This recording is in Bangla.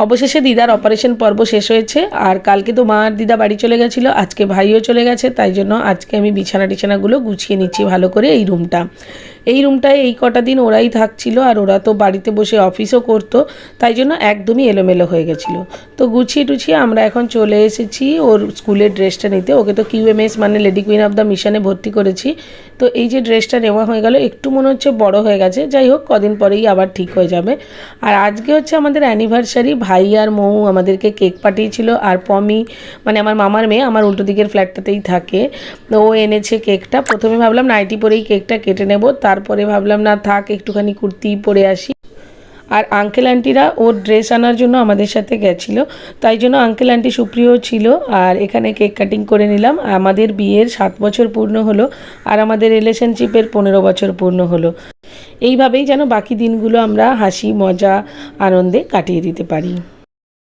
অবশেষে দিদার অপারেশন পর্ব শেষ হয়েছে। আর কালকে তো মা আর দিদা বাড়ি চলে গেছিলো, আজকে ভাইও চলে গেছে, তাই জন্য আজকে আমি বিছানাগুলো গুছিয়ে নিচ্ছি ভালো করে। এই রুমটায় এই কটা দিন ওরাই থাকছিল, আর ওরা তো বাড়িতে বসে অফিসও করতো, তাই জন্য একদমই এলোমেলো হয়ে গেছিলো। তো গুছিয়ে টুছিয়ে আমরা এখন চলে এসেছি ওর স্কুলের ড্রেসটা নিতে। ওকে তো QMS মানে লেডি কুইন অফ দ্য মিশনে ভর্তি করেছি। তো এই যে ড্রেসটা নেওয়া হয়ে গেল, একটু মনে হচ্ছে বড় হয়ে গেছে, যাই হোক কদিন পরেই আবার ঠিক হয়ে যাবে। আর আজকে হচ্ছে আমাদের অ্যানিভার্সারি। ভাই আর মৌ আমাদেরকে কেক পাঠিয়েছিল, আর পমি মানে আমার মামার মেয়ে আমার উল্টো দিকের ফ্ল্যাটটাতেই থাকে, ও এনেছে কেকটা। প্রথমে ভাবলাম নাইটি পরেই কেকটা কেটে নেব, তারপরে ভাবলাম না থাক, একটুখানি কুর্তি পরে আসি। আর আঙ্কেল আন্টিরা ওর ড্রেস আনার জন্য আমাদের সাথে গেছিলো, তাই জন্য আঙ্কেল আন্টি সুপ্রিয় ছিল। আর এখানে কেক কাটিং করে নিলাম। আমাদের বিয়ের 7 বছর পূর্ণ হলো, আর আমাদের রিলেশনশিপের 15 বছর পূর্ণ হলো। এইভাবেই যেন বাকি দিনগুলো আমরা হাসি মজা আনন্দে কাটিয়ে দিতে পারি।